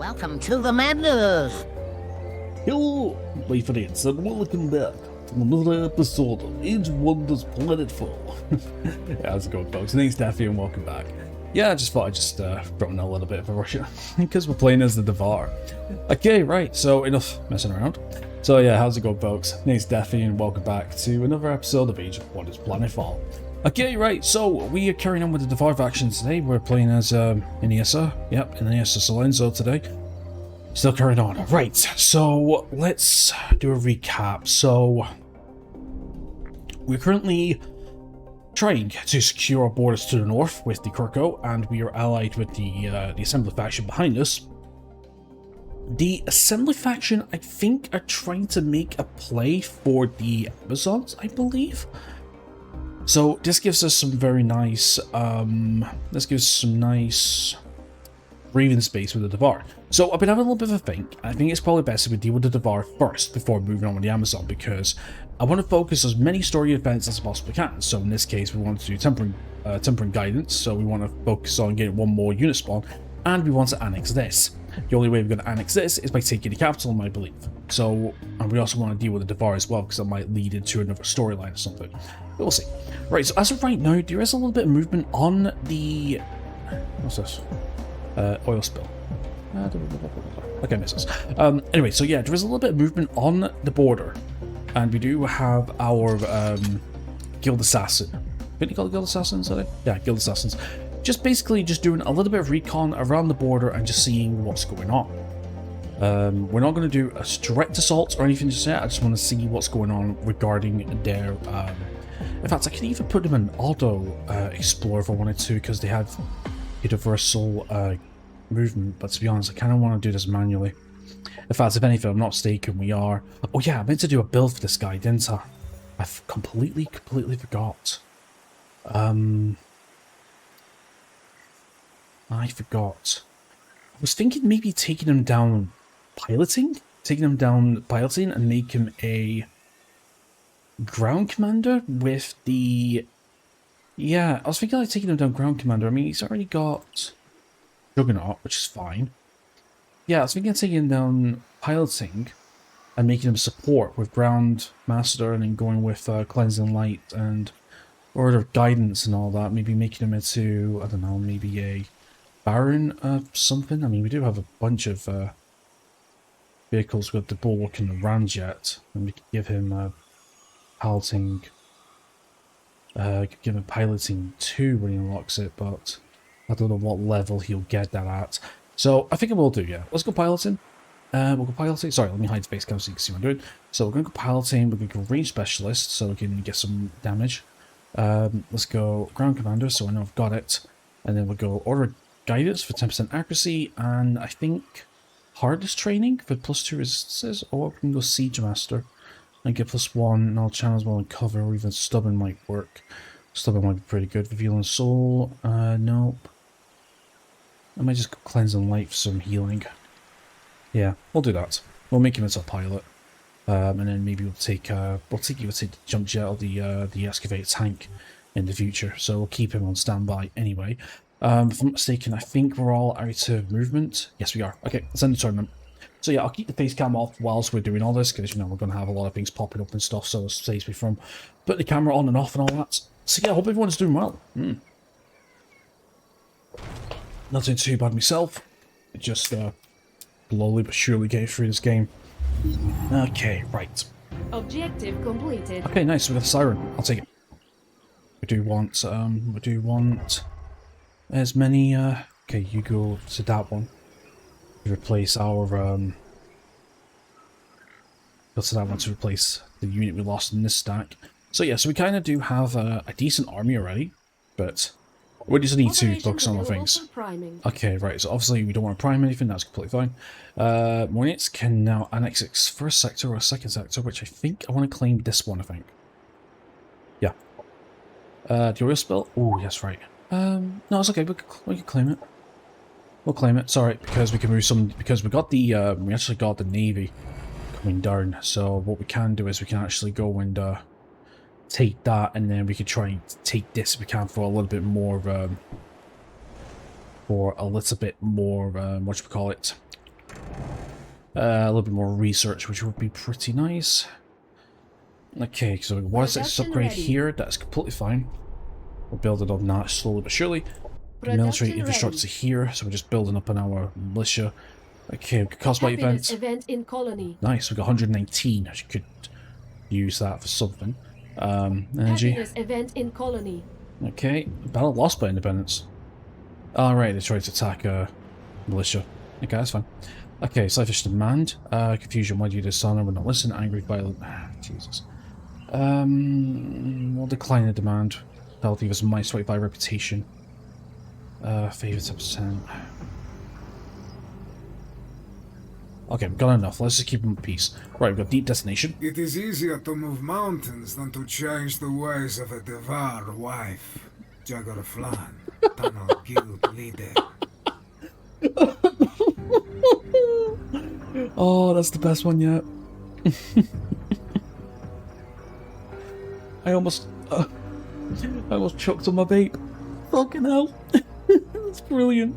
Welcome to the madness! Hello, my friends, and welcome back to another episode of Age of Wonders Planetfall. Yeah, how's it going, folks? My name's Daffy, and welcome back. Yeah, I just thought I'd just throw in a little bit of a rush because we're playing as the Devar. Okay, right, so enough messing around. So yeah, how's it going, folks? My name's Daffy, and welcome back to another episode of Age of Wonders Planetfall. Okay, right, so we are carrying on with the Devar faction today. We're playing as Iniesta. Yep, Iniesta Salenzo today. Still carrying on. Right, so let's do a recap. So we're currently trying to secure our borders to the north with the Kirko, and we are allied with the Assembly faction behind us. The Assembly faction, I think, are trying to make a play for the Amazons, I believe. So this gives us some very nice, breathing space with the Devar. So I've been having a little bit of a think. I think it's probably best if we deal with the Devar first before moving on with the Amazon, because I want to focus as many story events as I possibly can. So in this case, we want to do tempering guidance. So we want to focus on getting one more unit spawn, and we want to annex this. The only way we're going to annex this is by taking the capital, I believe. So, and we also want to deal with the Devar as well, because that might lead into another storyline or something. But we'll see. Right, so as of right now, there is a little bit of movement on the... What's this? Oil spill. Okay, misses. Anyway, so yeah, there is a little bit of movement on the border. And we do have our Guild Assassin. Did you call it Guild Assassins today? Yeah, Guild Assassins. Just basically just doing a little bit of recon around the border and just seeing what's going on. We're not going to do a direct assault or anything just yet. I just want to see what's going on regarding their... in fact, I can even put them in auto explore if I wanted to, because they have universal movement. But to be honest, I kind of want to do this manually. In fact, if anything, I'm not mistaken, we are... Oh yeah, I meant to do a build for this guy, didn't I? I completely forgot. I forgot. I was thinking maybe taking him down piloting? And make him a ground commander with the... Yeah, I was thinking like taking him down ground commander. I mean, he's already got Juggernaut, which is fine. Yeah, I was thinking of taking him down piloting and making him support with ground master, and then going with cleansing light and order of guidance and all that. Maybe making him into, I don't know, maybe a Baron something. I mean, we do have a bunch of vehicles with the bulwark and the ramjet, and we could give him piloting. Give him piloting 2 when he unlocks it, but I don't know what level he'll get that at. So I think it will do. Yeah, let's go piloting. We'll go piloting. Sorry, let me hide space cam so you can see what I'm doing. So we're going to go piloting. We're going to go range specialist so we can get some damage. Let's go ground commander, so I know I've got it, and then we'll go order guidance for 10% accuracy, and I think hardest training for +2 resistances, or we can go siege master and get +1, and all channels well and cover, or even stubborn might work. Stubborn might be pretty good. Revealing soul, nope. I might just go cleansing light for some healing. Yeah, we'll do that. We'll make him into a pilot, and then maybe we'll take the jump jet or the excavator tank in the future. So we'll keep him on standby anyway. If I'm not mistaken, I think we're all out of movement. Yes, we are. Okay, let's end the tournament. So yeah, I'll keep the face cam off whilst we're doing all this, because, you know, we're going to have a lot of things popping up and stuff, so it saves me from putting the camera on and off and all that. So yeah, I hope everyone's doing well. Not doing too bad myself. Just slowly but surely getting through this game. Okay, right. Objective completed. Okay, nice. We got a siren. I'll take it. We do want as many. Okay, you go to that one. Replace our go to that one to replace the unit we lost in this stack. So yeah, so we kind of do have a decent army already, but we just need to focus on other things. Okay, right, so obviously we don't want to prime anything, that's completely fine. More units can now annex its first sector or second sector, which I think I want to claim this one, I think. Yeah. The oil spill? Oh, yes, right. No, it's okay, we can claim it. We'll claim it, sorry, because we can move some, because we got the, we actually got the navy coming down, so what we can do is we can actually go and, take that, and then we could try and take this if we can for a little bit more, what you call it, A little bit more research, which would be pretty nice. Okay, so once it's upgrade here, that's completely fine. We're building on that slowly but surely. Military infrastructure here, so we're just building up on our militia. Okay, cosmic events. Event in colony. Nice, we've got 119. I could use that for something. Energy. Happiness event in colony. Okay, battle lost by independence. Alright, they tried to attack militia. Okay, that's fine. Okay, selfish demand. Confusion, why do you dishonor? We're not listening. Angry, violent. Jesus. We'll decline the demand. That'll leave us minus 25 reputation. Favor 10%. Okay, we've got enough. Let's just keep them at peace. Right, we've got deep destination. It is easier to move mountains than to change the ways of a Devar wife. Jagger Flan, Tunnel Guild leader. Oh, that's the best one yet. I almost choked on my vape. Fucking hell. That's brilliant.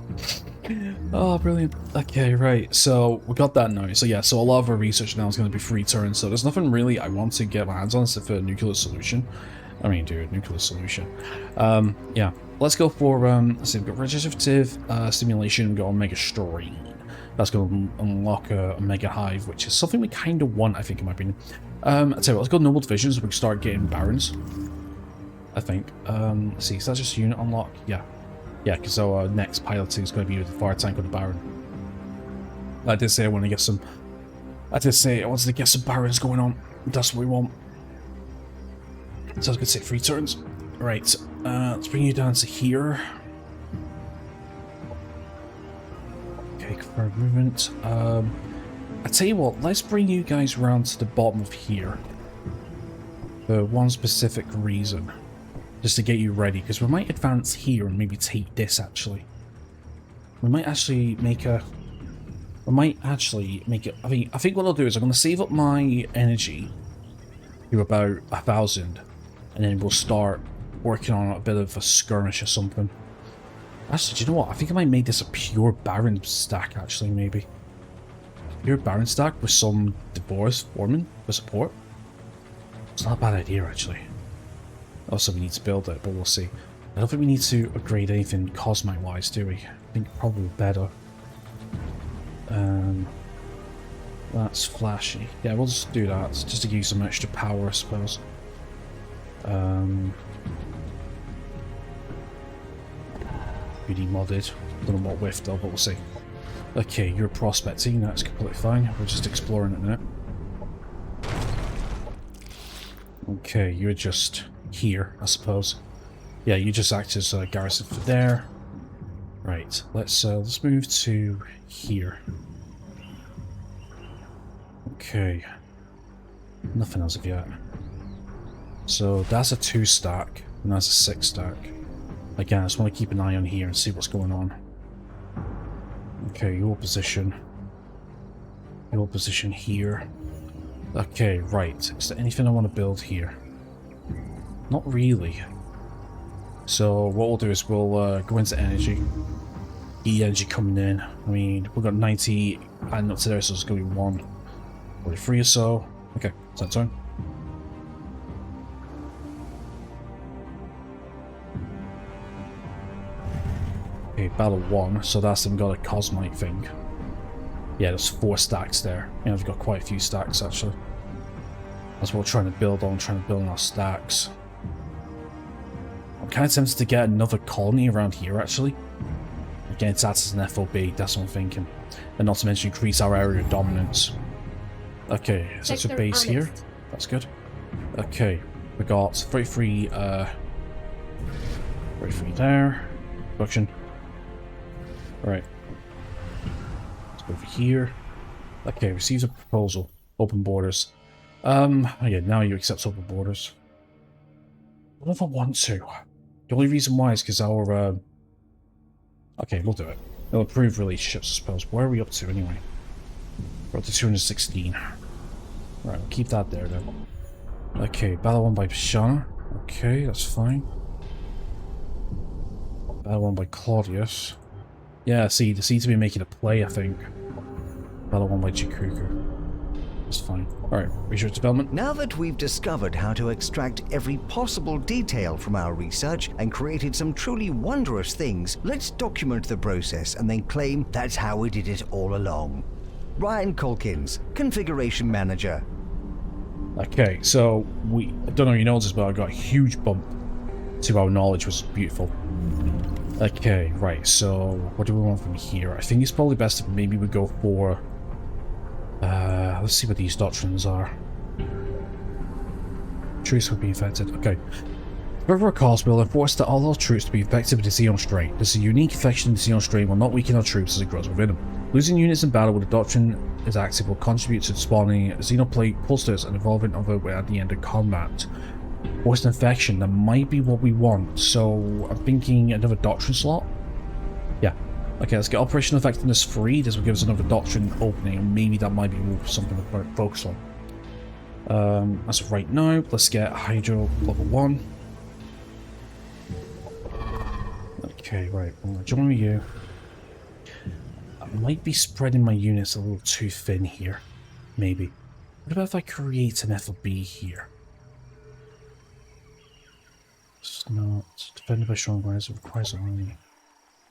Oh, brilliant. Okay, right. So we got that now. So yeah, so a lot of our research now is going to be free turns. So there's nothing really I want to get my hands on except for a nuclear solution. I mean, dude, nuclear solution. Yeah. Let's go for let's see. We've got regenerative stimulation. We've got Omega Strain. That's going to unlock a Mega Hive, which is something we kind of want, I think, in my opinion. I'll tell you what, let's go Noble Division so we can start getting Barons. I think. Let's see, is that just unit unlock? Yeah. Yeah, because our next piloting is going to be with the fire tank or the Baron. I did say I want to get some... I did say I wanted to get some Barons going on. That's what we want. So I was going to say 3 turns. Right, let's bring you down to here. Okay, confirm movement. I tell you what, let's bring you guys around to the bottom of here. For one specific reason. Just to get you ready, because we might advance here and maybe take this, actually. We might actually make a... I think what I'll do is I'm going to save up my energy to about 1,000. And then we'll start working on a bit of a skirmish or something. Actually, do you know what? I think I might make this a pure Baron stack, actually, maybe. Pure Baron stack with some Divorce forming for support. It's not a bad idea, actually. Also, we need to build it, but we'll see. I don't think we need to upgrade anything cosmic-wise, do we? I think probably better. That's flashy. Yeah, we'll just do that, just to give you some extra power, I suppose. Really modded. Don't know what width though, but we'll see. Okay, you're prospecting, that's completely fine. We're just exploring it now. Okay, you're just here, I suppose. Yeah, you just act as a garrison for there. Right, let's move to here. Okay. Nothing else of yet. So that's a 2 stack, and that's a 6 stack. Again, I just want to keep an eye on here and see what's going on. Okay, your position. Your position here. Okay, right. Is there anything I want to build here? Not really. So what we'll do is we'll go into energy. E-energy coming in. I mean, we've got 90 and up to there, so it's going to be 143 or so. Okay, is that turn? Okay, battle 1, so that's them got a cosmic thing. Yeah, there's 4 stacks there. Yeah, we've got quite a few stacks actually. That's what we're trying to build on, our stacks. I'm kind of tempted to get another colony around here actually. Again, it's as an FOB, that's what I'm thinking. And not to mention increase our area of dominance. Okay, so that's a base here. That's good. Okay, we got 33 there. Production. Right. Let's go over here. Okay, receives a proposal. Open borders. Yeah, now you accept open borders. What if I want to? The only reason why is because our, okay, we'll do it. It'll improve relationships, I suppose. Where are we up to, anyway? We're up to 216. Right, we'll keep that there, then. Okay, battle won by Pashana. Okay, that's fine. Battle won by Claudius. Yeah, see, they seem to be making a play, I think. Battle won by Chikuku. That's fine. Alright, research development. Now that we've discovered how to extract every possible detail from our research and created some truly wondrous things, let's document the process and then claim that's how we did it all along. Ryan Colkins, Configuration Manager. Okay, so I don't know if you noticed, but I got a huge bump to our knowledge, which is beautiful. Okay, right, so what do we want from here? I think it's probably best if maybe we go for... let's see what these doctrines are. Troops will be infected. Okay. Whoever cost will enforce that all our troops to be infected with the Xenon strain. This is a unique infection. The Xenon strain will not weaken our troops as it grows within them. Losing units in battle where the doctrine is active will contribute to spawning Xenoplate posters and evolving of it at the end of combat. Forced infection, that might be what we want. So I'm thinking another doctrine slot. Yeah. Okay, let's get operational effectiveness 3. This will give us another doctrine opening, and maybe that might be something to focus on. As of right now, let's get Hydro level 1. Okay, right, I'm gonna join you. I might be spreading my units a little too thin here. Maybe. What about if I create an FLB here? It's not defended by strong guys, it requires an army.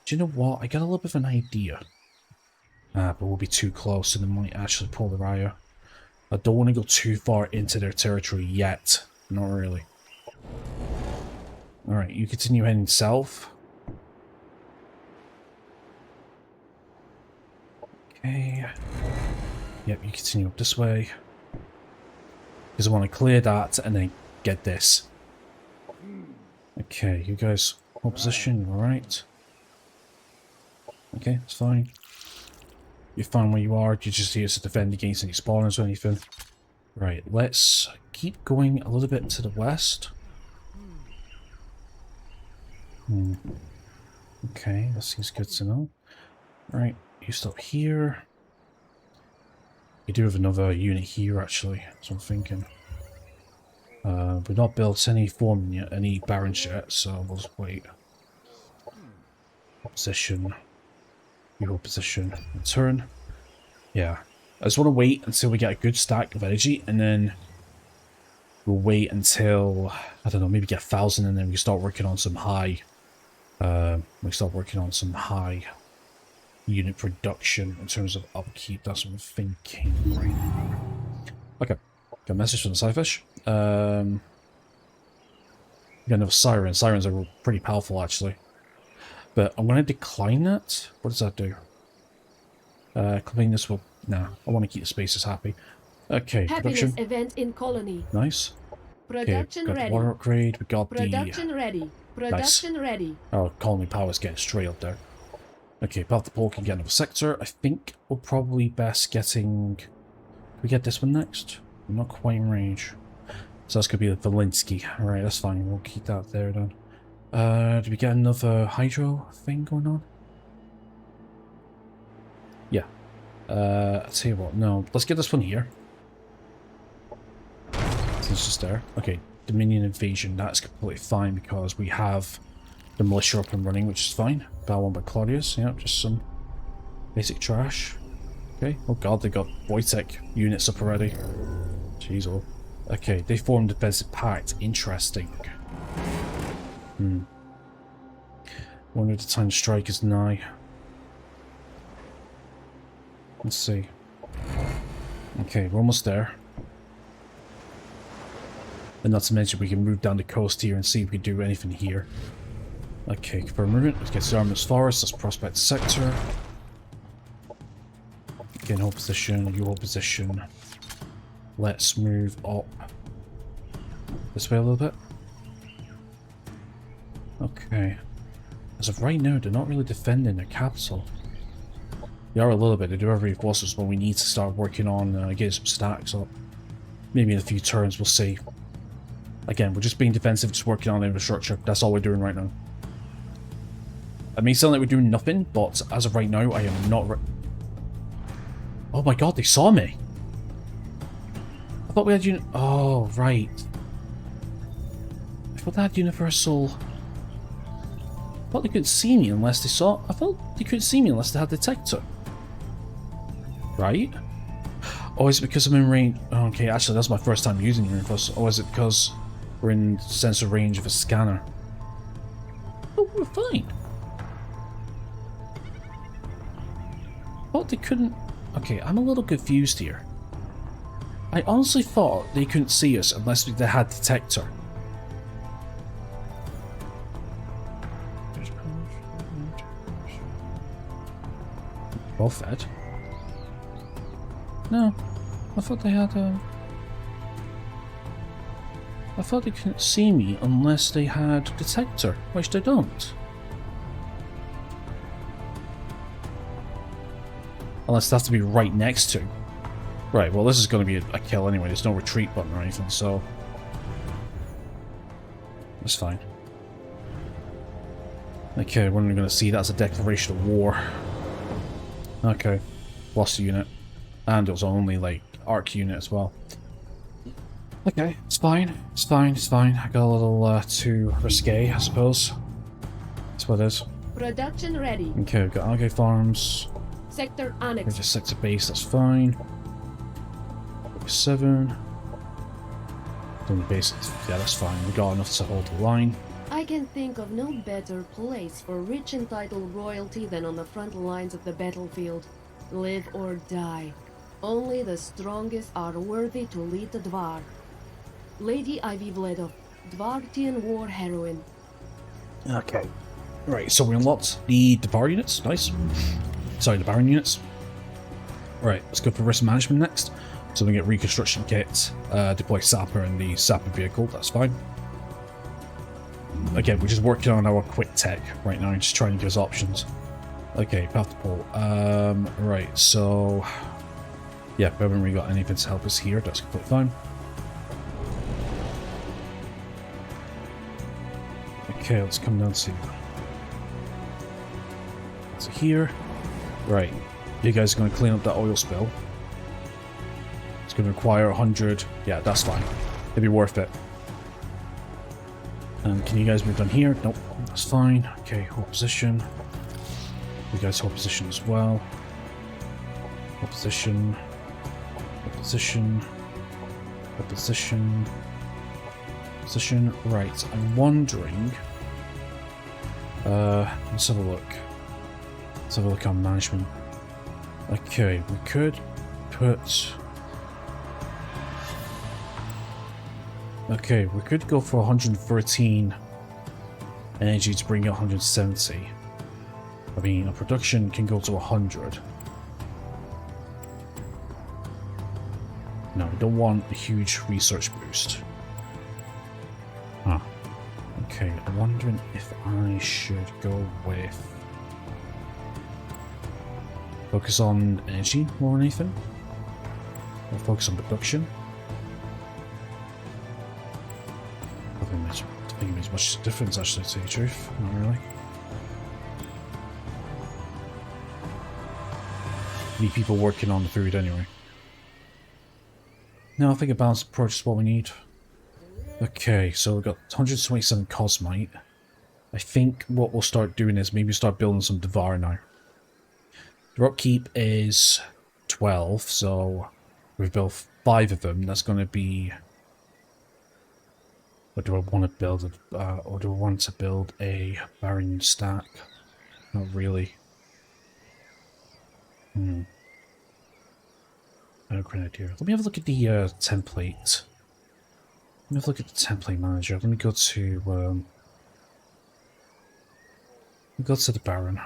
Do you know what? I got a little bit of an idea. But we'll be too close and they might actually pull the riot. I don't want to go too far into their territory yet. Not really. Alright, you continue heading south. Okay. Yep, you continue up this way. Because I want to clear that and then get this. Okay, you guys hold position, alright. Okay, it's fine. You're fine where you are, you're just here to defend against any spawners or anything. Right, let's keep going a little bit to the west. Okay, that seems good to know. Right, you stop here. You do have another unit here, actually, that's what I'm thinking. We've not built any foremen yet, any barons yet, so we'll just wait. Opposition. You hold position. Turn. Yeah. I just want to wait until we get a good stack of energy, and then we'll wait until, I don't know, maybe get 1,000, and then we start working on some high, unit production in terms of upkeep. That's what I'm thinking right now. Okay. Got a message from the Scyfish. Got another Siren. Sirens are pretty powerful, actually. But I'm going to decline that. What does that do? Claiming this will... Nah, I want to keep the spaces happy. Okay, Happiness production. event in colony. Nice. Production okay, got ready. the water upgrade. We got Production ready. Production nice. ready. Oh, colony power's getting straight up there. Okay, Path to Pole can get another sector. I think we're probably best getting... Can we get this one next? I'm not quite in range. So that's going to be the Valinsky. Alright, that's fine. We'll keep that there then. Do we get another hydro thing going on? Yeah. I'll tell you what. No, let's get this one here. It's just there. Okay, Dominion Invasion. That's completely fine because we have the militia up and running, which is fine. Battle won by Claudius. Yeah, just some basic trash. Okay. Oh god, they got Wojtek units up already. Jeez, oh. Okay, they formed a defensive pact. Interesting. Wonder the time to strike is nigh. Let's see. Okay, we're almost there. And not to mention we can move down the coast here and see if we can do anything here. Okay, confirm movement. Let's get the Armor's Forest. Let's prospect sector. Again, hold position. You hold position. Let's move up this way a little bit. Okay. As of right now, they're not really defending their capital. They are a little bit. They do have reinforcements, but we need to start working on getting some stacks up. Maybe in a few turns, we'll see. Again, we're just being defensive, just working on infrastructure. That's all we're doing right now. It may sound like we're doing nothing, but as of right now, I am not... Oh my god, they saw me! I thought we had Oh, right. I thought they had universal... I thought they couldn't see me unless they saw... I thought they couldn't see me unless they had detector. Right? Oh, is it because I'm in range? Oh, okay, actually, that's my first time using reinforced. Or is it because we're in sensor range of a scanner? Oh, we're fine. Thought they couldn't. Okay, I'm a little confused here. I honestly thought they couldn't see us unless they had detector. Well fed. No, I thought they had a. I thought they couldn't see me unless they had detector, which they don't. Unless they have to be right next to. Right, well this is going to be a kill anyway, there's no retreat button or anything, so... That's fine. Okay, we're only going to see that's a declaration of war. Okay, lost a unit. And it was only, like, arc unit as well. Okay, it's fine, it's fine, it's fine. I got a little too risque, I suppose. That's what it is. Production ready. Okay, we've got algae farms. Sector We're annexed. just sector base, that's fine. 7. Then the base, yeah, that's fine. We got enough to hold the line. I can think of no better place for rich entitled royalty than on the front lines of the battlefield. Live or die. Only the strongest are worthy to lead the Dvar. Lady Ivy Vledov, Dvartian war heroine. Okay. Right, so we unlocked the Dvar units. Nice. Sorry, the Baron units. Right, let's go for risk management next. So we get reconstruction kit, deploy sapper in the sapper vehicle, that's fine. Again, we're just working on our quick tech right now, just trying to give us options. Okay, path to pole. Right, so... Yeah, we haven't really got anything to help us here, that's completely fine. Okay, let's come down to here. Right, you guys are going to clean up that oil spill. It's going to require 100. Yeah, that's fine. It'd be worth it. And can you guys move down here? Nope, that's fine. Okay, hold position. You guys hold position as well. Hold position. Hold position. Hold position. Position. Right, I'm wondering. Let's have a look. Let's have a look on management. Okay, we could put... Okay, we could go for 113 energy to bring it 170. I mean, our production can go to 100. No, we don't want a huge research boost. Huh. Okay, I'm wondering if I should go with... Focus on energy more than anything? Or focus on production? I don't think it makes much difference, actually, to tell you the truth. Not really. Need people working on the food anyway. No, I think a balanced approach is what we need. Okay, so we've got 127 Cosmite. I think what we'll start doing is maybe start building some Devar now. The upkeep is 12, so we've built 5 of them. That's going to be... Or do I want to build or do I want to build a Baron stack? Not really. I have a great idea. Let me have a look at the template. Let me have a look at the template manager. Let me go to the Baron.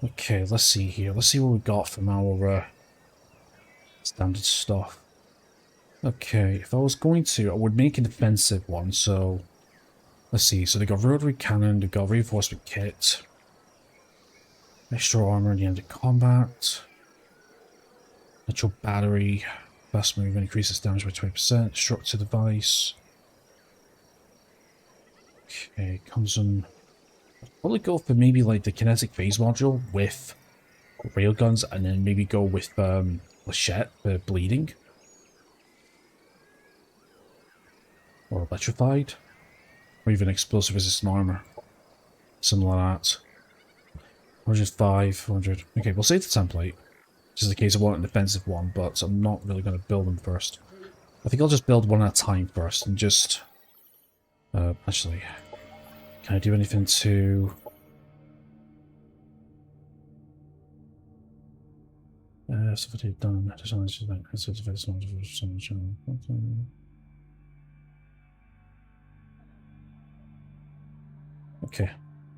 Okay, let's see here. Let's see what we got from our standard stuff. Okay, if I was going to, I would make an defensive one, so... Let's see, so they got rotary cannon, they got reinforcement kit, extra armor at the end of combat, natural battery, fast movement, increases damage by 20%, destructive device. Okay, comes on... I'd probably go for maybe like the kinetic phase module with railguns, and then maybe go with Lachette for bleeding. Or electrified. Or even explosive resistant armor. Something like that. 105, 100. Okay, we'll save the template. Just in case I want an defensive one, but I'm not really going to build them first. I think I'll just build one at a time first and just... actually, can I do anything to... stuff I've done. Okay,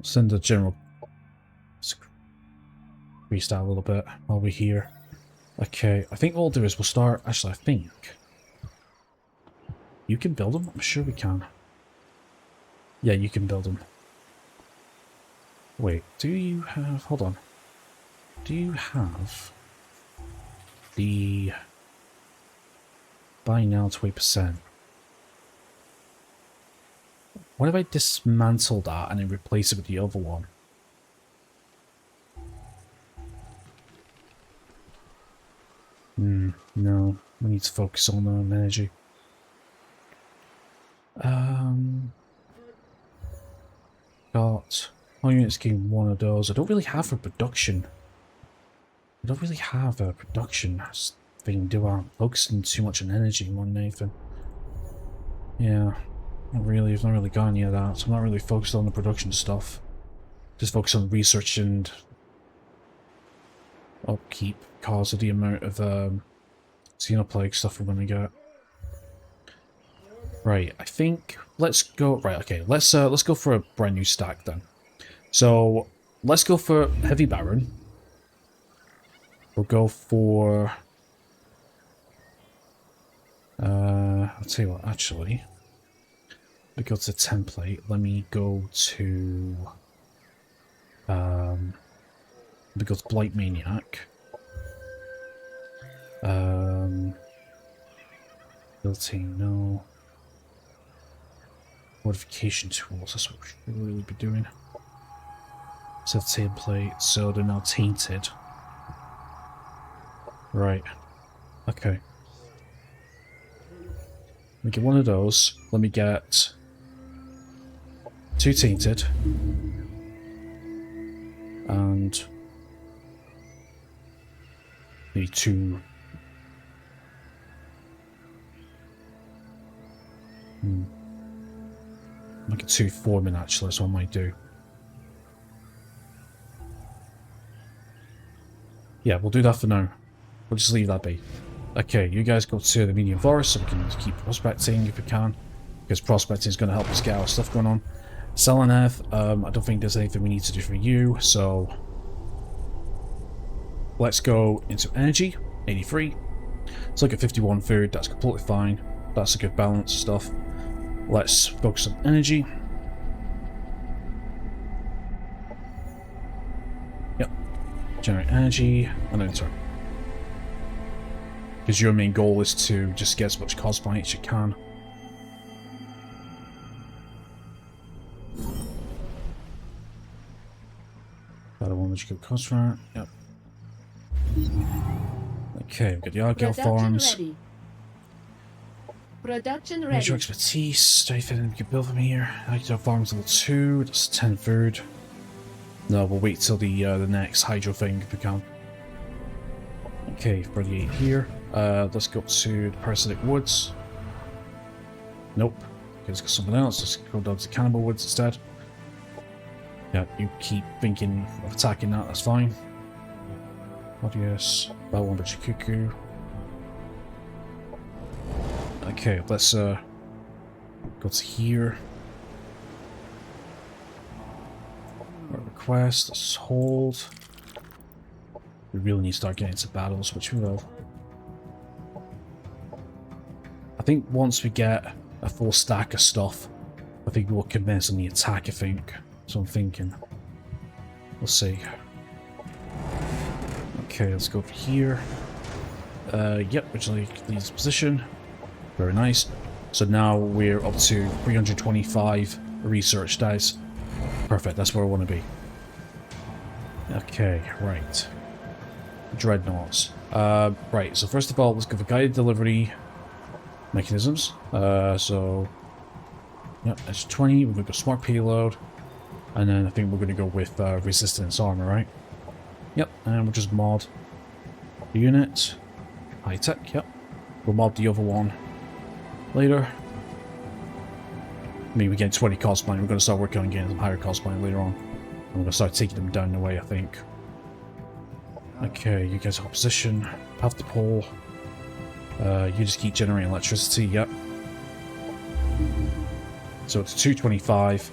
send a general restart a little bit while we're here. Okay, I think what we'll do is we'll start. Actually, I think you can build them. I'm sure we can. Yeah, you can build them. Wait, do you have? Hold on. Do you have the buy now 20%? What if I dismantle that and then replace it with the other one? No. We need to focus on energy. Got... all units gain one of those. I don't really have a production. I don't really have a production thing, do I? I'm focusing too much on energy more than anything. Yeah. Not really, I've not really got any of that, so I'm not really focused on the production stuff. Just focus on research and upkeep because of the amount of xenoplague stuff we're gonna get. Right, I think let's go. Right, okay, let's go for a brand new stack then. So let's go for Heavy Baron. We'll go for. I'll tell you what. Actually, we go to the template. Let me go to. We go to Blight Maniac. Built-in, no. Modification tools, that's what we should really be doing. So template, so they're now tainted. Right. Okay. Let me get one of those. Let me get 2 tainted. And maybe 2. I'll get 2 foremen actually, that's what I might do. Yeah, we'll do that for now. We'll just leave that be. Okay, you guys go to the medium forest so we can keep prospecting if we can. Because prospecting is going to help us get our stuff going on. Seleneth, I don't think there's anything we need to do for you, so... let's go into energy, 83. Let's look at 51 food, that's completely fine. That's a good balance stuff. Let's focus on energy. Yep. Generate energy, and then turn. Because your main goal is to just get as much cosplay as you can. That one which you could cost for. Yep. Okay, we've got the Argyle farms. Ready. Production ready. Major expertise. Anything we can build from here? Hydro farms level 2. That's 10 food. No, we'll wait till the next hydro thing if we can. Okay, 38 here. Let's go to the Parasitic Woods. Nope. Okay, let's go something else. Let's go down to Cannibal Woods instead. Yeah, you keep thinking of attacking that, that's fine. What yes? That one, but cuckoo. Okay, let's go to here. Request, let's hold. We really need to start getting into battles, which we will. I think once we get a full stack of stuff, I think we'll commence on the attack, I think. So I'm thinking. We'll see. Okay, let's go over here. Yep, originally leaves position. Very nice. So now we're up to 325 research dice. Perfect, that's where I want to be. Okay, right. Dreadnoughts. Right, so first of all, let's go for guided delivery mechanisms. So, yep, that's 20. We're going to go smart payload. And then I think we're going to go with resistance armor, right? Yep, and we'll just mod the unit. High tech, yep. We'll mod the other one later. I mean, we get 20 cost point. We're going to start working on getting some higher cost point later on. And we're going to start taking them down the way, I think. Okay, you guys have position. Have the pole. You just keep generating electricity, yep. So it's 225.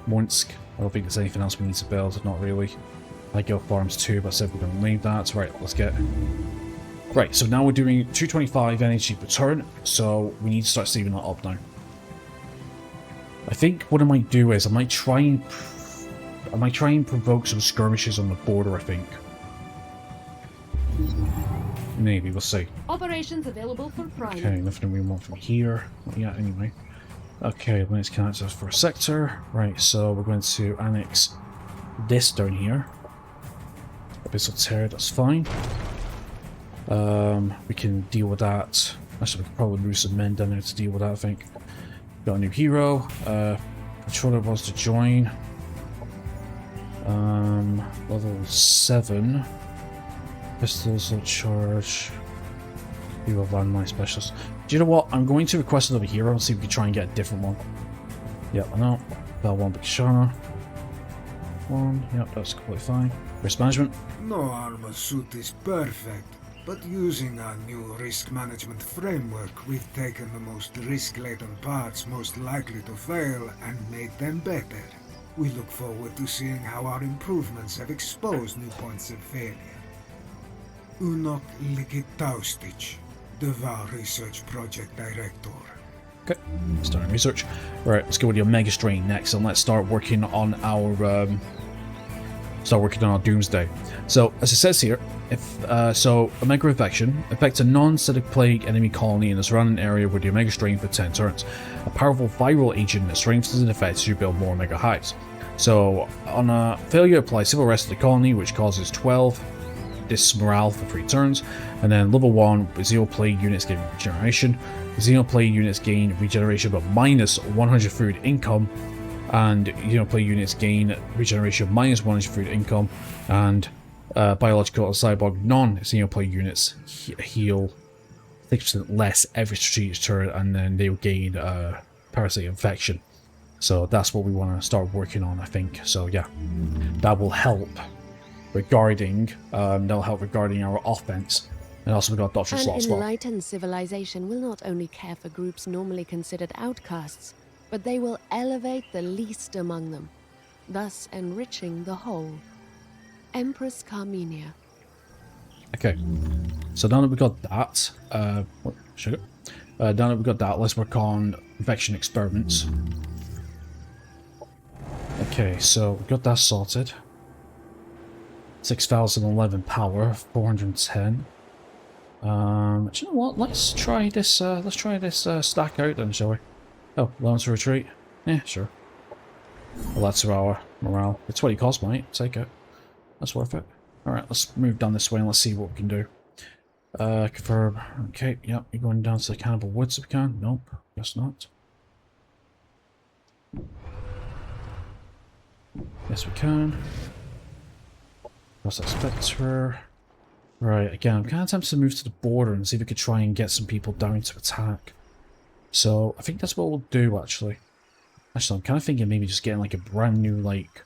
Monsk. I don't think there's anything else we need to build, not really. Go farms too, but I said we're going to leave that. Right, let's get... Right, so now we're doing 225 energy per turn, so we need to start saving that up now. I think what I might do is I might try and provoke some skirmishes on the border, I think. Maybe, we'll see. Operations available for prime. Okay, nothing we want from here. Not yet, anyway. Okay, let's connect us for a sector. Right, so we're going to annex this down here. Abyssal Tear, that's fine. We can deal with that. Actually, we could probably move some men down there to deal with that, I think. Got a new hero. Controller wants to join. Level 7. Pistols will charge. Hero landmine specialist. Do you know what? I'm going to request another hero and see if we can try and get a different one. Yep, I know. Bell 1 Bikshana. 1. Yep, that's completely fine. Risk management. No armor suit is perfect, but using our new risk management framework, we've taken the most risk-laden parts most likely to fail and made them better. We look forward to seeing how our improvements have exposed new points of failure. Unok Likitaustic, Devar Research Project Director. Okay, starting research. Right, let's go with the Omega Strain next, and let's start working on our Doomsday. So, as it says here, if Omega Infection affects a non-static plague enemy colony in the surrounding area with the Omega Strain for 10 turns. A powerful viral agent that strengthens and affects you build more Omega Hives. So, on a failure, apply civil arrest to the colony, which causes 12 dismorale for 3 turns, and then level 1 Xeno plague units gain regeneration. Xeno plague units gain regeneration but minus 100 food income, and plague units gain regeneration minus 100 food income, and biological and cyborg non-Xeno plague units heal 6% less every strategic turn, and then they will gain parasite infection. So that's what we want to start working on, I think. So yeah, that will help regarding our offense. And also we've got Doctor Slot as well. An enlightened civilization will not only care for groups normally considered outcasts, but they will elevate the least among them, thus enriching the whole. Empress Carmenia. Okay, so now that we've got that, sugar. Now that we've got that, let's work on infection experiments. Okay, so we've got that sorted. 6,011 power, 410. Do you know what? Let's try this stack out then, shall we? Oh, allowance for retreat. Yeah, sure. Well, that's our morale. It's 20 cost, mate. Take it. That's worth it. Alright, let's move down this way and let's see what we can do. Confirm. Okay, yep, you're going down to the Cannibal Woods if we can. Nope, guess not. Yes, we can. Cross that Spectre. Right, again, I'm kind of tempted to move to the border and see if we could try and get some people down to attack. So, I think that's what we'll do, actually. Actually, I'm kind of thinking maybe just getting, like, a brand new, like,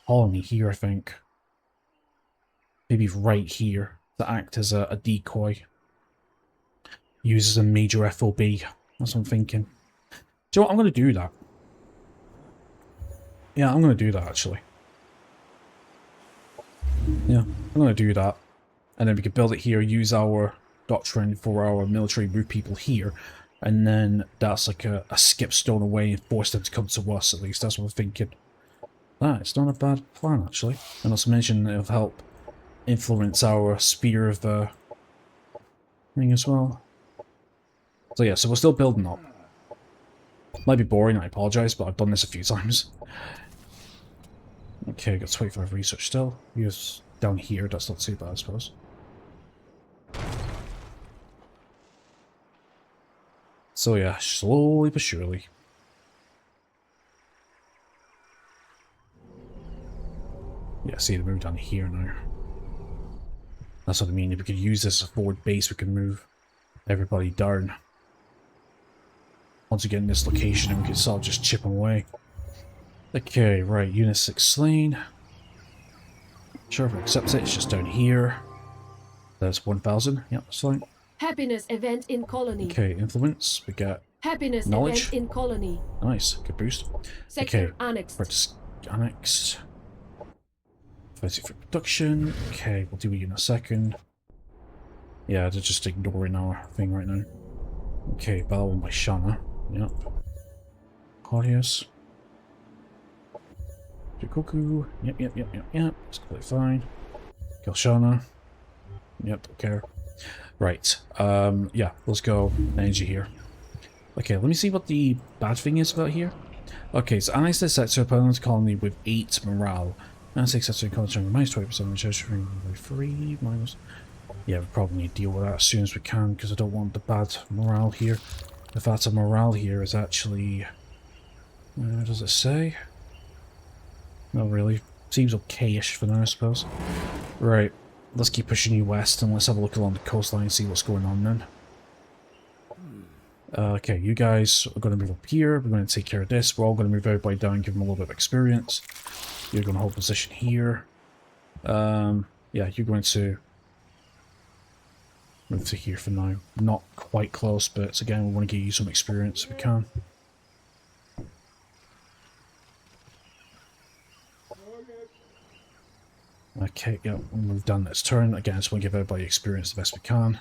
colony here, I think. Maybe right here, to act as a decoy. Use as a major FOB. That's what I'm thinking. Do you know what? I'm going to do that. Yeah, I'm going to do that, actually. Yeah, I'm going to do that. And then we could build it here, use our doctrine for our military move people here. And then that's like a skip stone away and force them to come to us, at least. That's what I'm thinking. It's not a bad plan, actually. And not to mention it'll help influence our sphere of thing as well. So yeah, so we're still building up. Might be boring, I apologise, but I've done this a few times. Okay, got 25 research still. Use down here, that's not too bad, I suppose. So yeah, slowly but surely. Yeah, see, they moved down here now. That's what I mean. If we could use this as a forward base, we can move everybody down. Once we get in this location, and we can sort of just chip them away. Okay, right, Unit 6 slain. Sure, if it accepts it, it's just down here. There's 1,000. Yep, that's fine. Happiness event in colony. Okay, influence. We get Happiness knowledge. event in colony. Nice, good boost. Sector Okay, annexed. annexed. 30 for production. Okay, we'll do it in a second. Yeah, they're just ignoring our thing right now. Okay, battle won by Shana. Yep. Claudius. Jikoku. Yep. It's completely fine. Kill Shana. Yep, don't care. Right. Yeah, let's go energy here. Okay, let me see what the bad thing is about here. Okay, so annex this sector opponent's colony with 8 morale. Annex this sector colony with minus 20% which is 3 minus. Yeah, we probably need to deal with that as soon as we can because I don't want the bad morale here. The fact of morale here is actually... does it say? Not really. Seems okay-ish for now, I suppose. Right, let's keep pushing you west and let's have a look along the coastline and see what's going on then. Okay, you guys are going to move up here. We're going to take care of this. We're all going to move everybody down, give them a little bit of experience. You're going to hold position here. Yeah, you're going to move to here for now. Not quite close, but again, we want to give you some experience if we can. Okay, yeah, we'll move down this turn. Again, I just want to give everybody experience the best we can.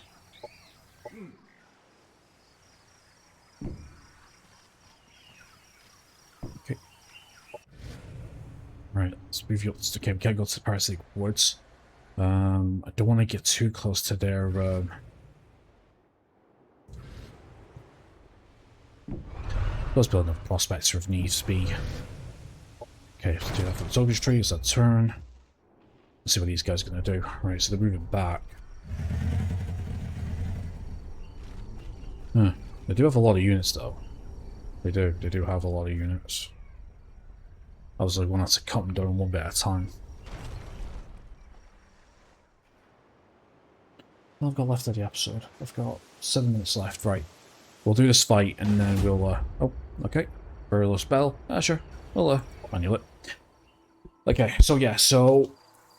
Okay. Right, let's move you up. Okay, we can't go to the parasitic woods. I don't want to get too close to their... Those building up prospects if needs be. Okay, let's do that for the Zogus tree. It's that turn. Let's see what these guys are going to do. Right, so they're moving back. Huh. They do have a lot of units, though. They do. They do have a lot of units. Obviously, one has to cut them down one bit at a time. What have I got left of the episode? I've got 7 minutes left. Right. We'll do this fight, and then we'll, oh, okay. Very low spell. Sure. We'll, manual it. Okay, so yeah, so...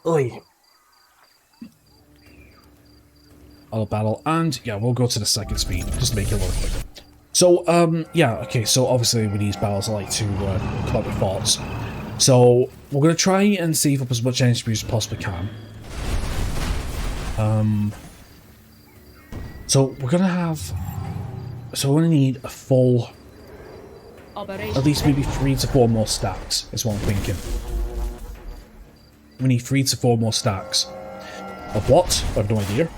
Oi. Auto battle, and yeah, we'll go to the second speed, just to make it a little quicker. So, yeah, okay, so obviously with these battles I like to come up with thoughts. So, we're going to try and save up as much energy as we possibly can. So, we're going to have... So we're going to need a full... At least maybe 3 to 4 more stacks, is what I'm thinking. We need 3 to 4 more stacks. Of what? I have no idea.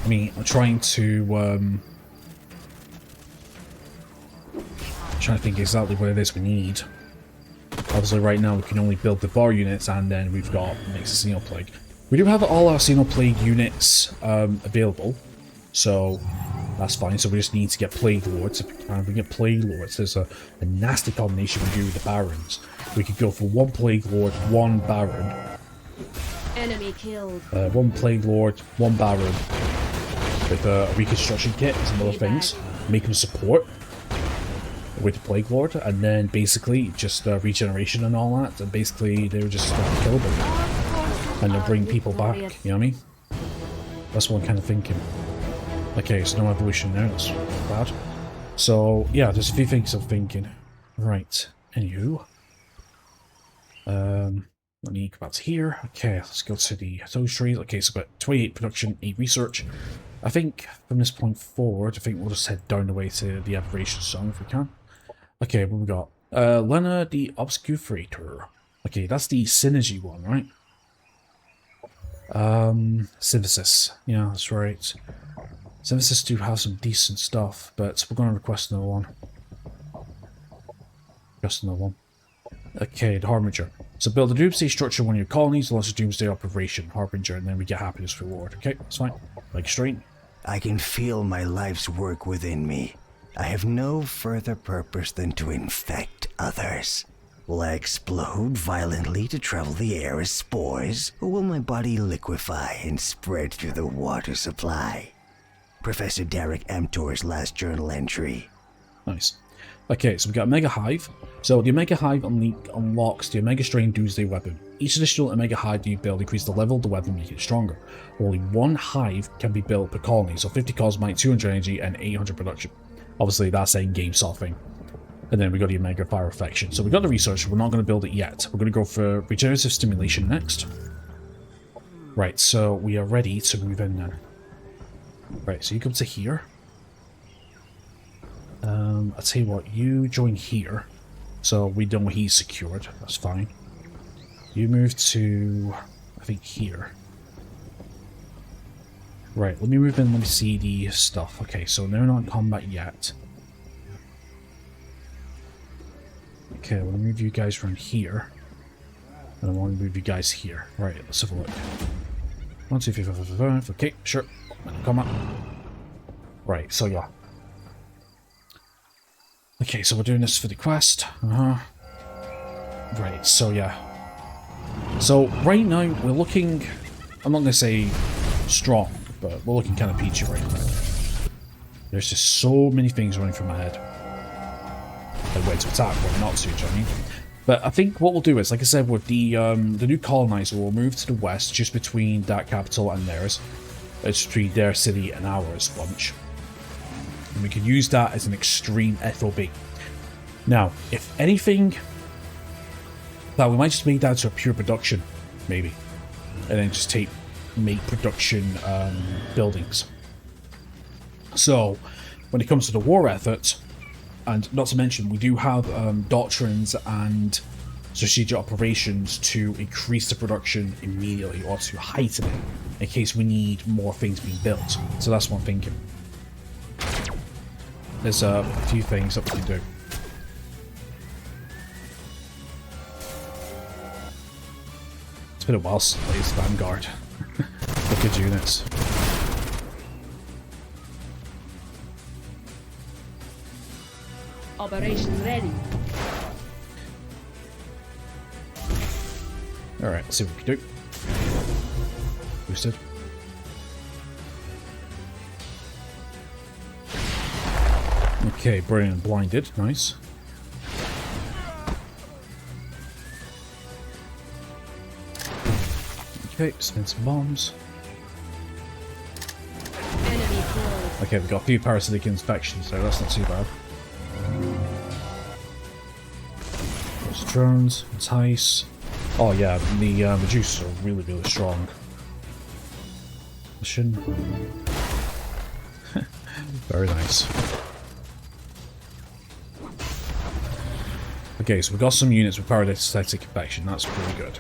I mean, I'm trying to think exactly what it is we need. Obviously right now we can only build the bar units and then we've got Mix of Xenoplague. We do have all our Xenoplague units available, so that's fine. So we just need to get Plague Lords. If we get Plague Lords, there's a nasty combination we do with the Barons. We could go for 1 Plague Lord, 1 Baron. Enemy killed. 1 Plague Lord, 1 Baron. With a reconstruction kit and some other things. Make them support with the Plague Lord, and then basically just regeneration and all that. And basically they're just killable. And they'll bring people back, you know what I mean? That's what I'm kind of thinking. Okay, so no evolution there, that's bad. So, yeah, there's a few things I'm thinking. Right, anywho. Let me go back to here. Okay, let's go to those trees. Okay, so we've got 28 production, 8 research. I think from this point forward, I think we'll just head down the way to the Aberration Song if we can. Okay, what we got? Lena the Obscurator. Okay, that's the Synergy one, right? Synthesis. Yeah, that's right. Synthesis do have some decent stuff, but we're going to request another one. Request another one. Okay, the Harbinger. So build a doomsday structure in one of your colonies, launch a doomsday operation, Harbinger, and then we get happiness reward. Okay, that's fine. Like straight. I can feel my life's work within me. I have no further purpose than to infect others. Will I explode violently to travel the air as spores, or will my body liquefy and spread through the water supply? Professor Derek Amtor's last journal entry. Nice. Okay, so we got Omega Hive. So the Omega Hive unlocks the Omega Strain Doomsday weapon. Each additional Omega Hive you build increases the level of the weapon, making it stronger. Only one hive can be built per colony, so 50 cosmite, 200 energy, and 800 production. Obviously, that's a game sort of thing. And then we got the Omega Fire Affection. So we got the research, we're not going to build it yet. We're going to go for Regenerative Stimulation next. Right, so we are ready to move in now. Right, so you come to here. I'll tell you what, you join here. So we know he's secured, that's fine. You move to, I think, here. Right, let me move in, let me see the stuff. Okay, so they're not in combat yet. Okay, we'll move you guys around here. And I want to move you guys here. Right, let's have a look. 1, 2, 3, 4, 5, 5. Okay, sure. Combat. Right, so yeah. Okay, so we're doing this for the quest. Right, so yeah. So right now we're looking, I'm not going to say strong, but we're looking kind of peachy right now. There's just so many things running through my head. Like where to attack, where not to, do you know what I mean? But I think what we'll do is, like I said, with the new colonizer, we'll move to the west, just between that capital and theirs. It's between their city and ours bunch. And we can use that as an extreme FOB. Now, if anything, that we might just make that to a pure production, maybe. And then just make production buildings. So, when it comes to the war effort, and not to mention, we do have doctrines and strategic operations to increase the production immediately, or to heighten it, in case we need more things being built. So that's what I'm thinking. There's a few things that we can do. It's been a while since I played Vanguard. Look at units. Operation ready. Alright, let's see what we can do. Boosted. Okay, brilliant. Blinded. Nice. Okay, spin some bombs. Enemy killed. Okay, we've got a few parasitic infections, so that's not too bad. There's drones, entice. Oh yeah, the Medusa are really, really strong. Mission. Very nice. Okay, so we've got some units with parasitic infection, that's pretty good.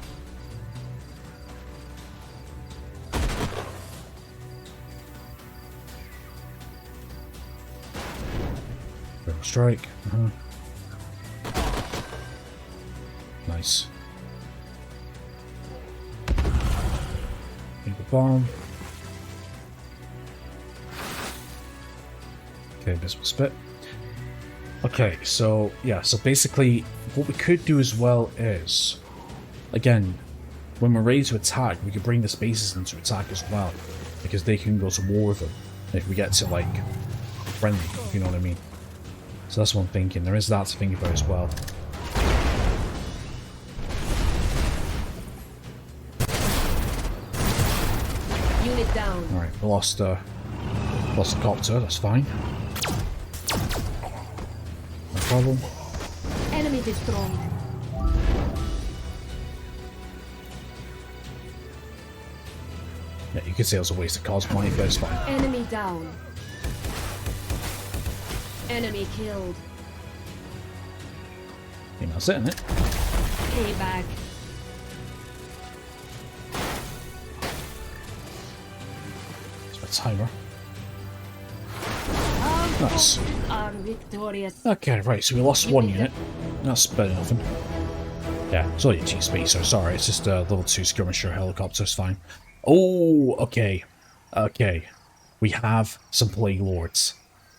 Strike. Nice. Need the bomb. Okay, this was spit. Okay, so yeah, so basically what we could do as well is, again, when we're ready to attack, we could bring the spaces into attack as well, because they can go to war with them if we get to like friendly, if you know what I mean. So that's what I'm thinking. There is that to think about as well. Unit down. Alright, we lost the copter, that's fine. No problem. Enemy destroyed. Yeah, you could say it was a waste of cosmite, but it's fine. Enemy down. Enemy killed. I think that's it, isn't it? Payback. It's a timer. Nice. Are victorious. Okay, right, so we lost one unit. That's better than nothing. Yeah, it's only a G-Spacer, sorry, it's just a level 2 skirmisher helicopter, it's fine. Oh, okay. Okay. We have some Plague Lords.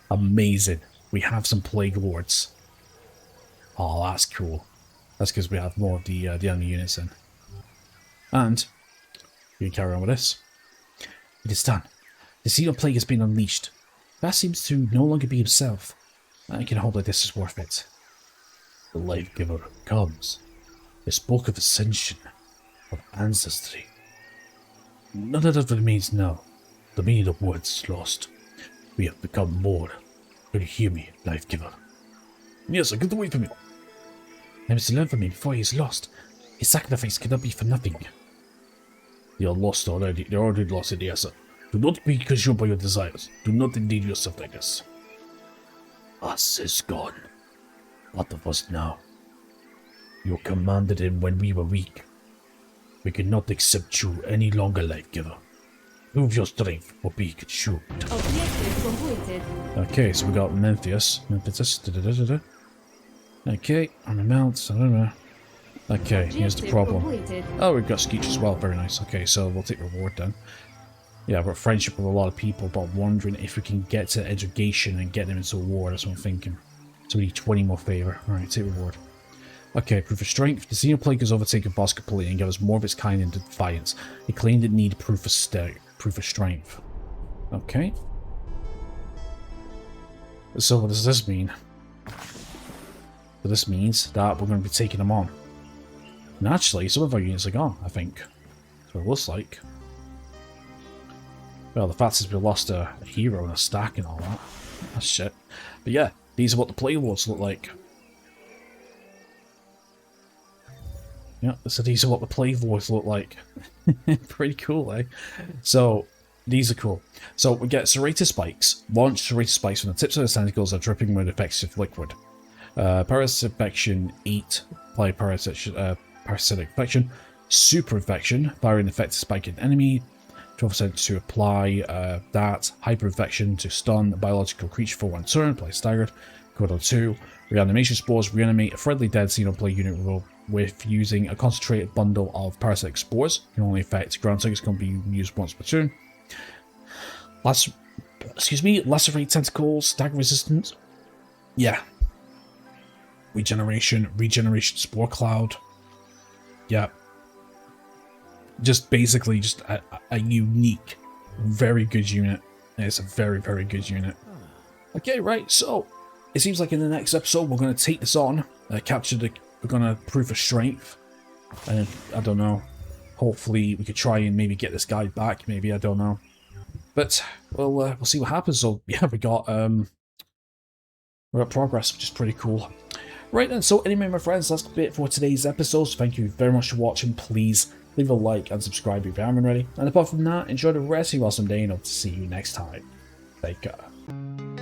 Amazing. We have some Plague Lords. Oh, that's cool. That's because we have more of the enemy units in. And we can carry on with this. It is done. The Xenoplague has been unleashed. Bass seems to no longer be himself. I can hope that this is worth it. The Life Giver comes. They spoke of ascension, of ancestry. None of that remains now. The meaning of words is lost. We have become more. Will you hear me, Life Giver? Yes, I get away from him. I must learn from him before he is lost. His sacrifice cannot be for nothing. They are lost already. They are already lost in the answer. Do not be consumed by your desires. Do not endanger yourself like this. Us is gone. What of us now? You commanded him when we were weak. We cannot accept you any longer, Life Giver. Prove your strength or be consumed. Objective completed. Okay, so we got Memphis. Okay, armaments, I don't know. Okay, here's the problem. Completed. Oh, we've got Skeech as well, very nice. Okay, so we'll take reward then. Yeah, I've got friendship with a lot of people, but I'm wondering if we can get to education and get them into a war, that's what I'm thinking. So we need 20 more favour. Alright, take reward. Okay, proof of strength. The Xenoplague has overtaken Boss completely and gave us more of its kind in defiance. It claimed it needed proof of strength. Okay. So what does this mean? So this means that we're going to be taking them on. And actually, some of our units are gone, I think. That's what it looks like. Well, the fact is we lost a hero and a stack and all that. That's shit. But yeah, these are what the play wards look like. Yeah, so these are what the play wards look like. Pretty cool, eh? So, these are cool. So, we get serrated spikes. Launch serrated spikes from the tips of the tentacles are dripping with effective liquid. Parasitic infection, 8. Apply parasitic infection. Super infection, fire an infected spike at enemy. 12% to apply that. Hyper infection to stun a biological creature for 1 turn. Apply staggered. Code 2. Reanimation spores. Reanimate a friendly dead Xenoplague unit with using a concentrated bundle of parasitic spores. Can only affect ground targets. Can be used once per turn. Lacerate tentacles. Stagger resistance. Yeah. Regeneration spore cloud. Yeah. Just basically just a unique, very good unit. It's a very, very good unit. Okay, right, so it seems like in the next episode we're going to take this on, we're going to prove a strength, and I don't know, hopefully we could try and maybe get this guy back, maybe, I don't know. But we'll see what happens. So yeah, we got progress, which is pretty cool. Right then, so anyway, my friends, that's it for today's episode. So thank you very much for watching. Please leave a like and subscribe if you haven't already. And apart from that, enjoy the rest of your awesome day and hope to see you next time. Take care.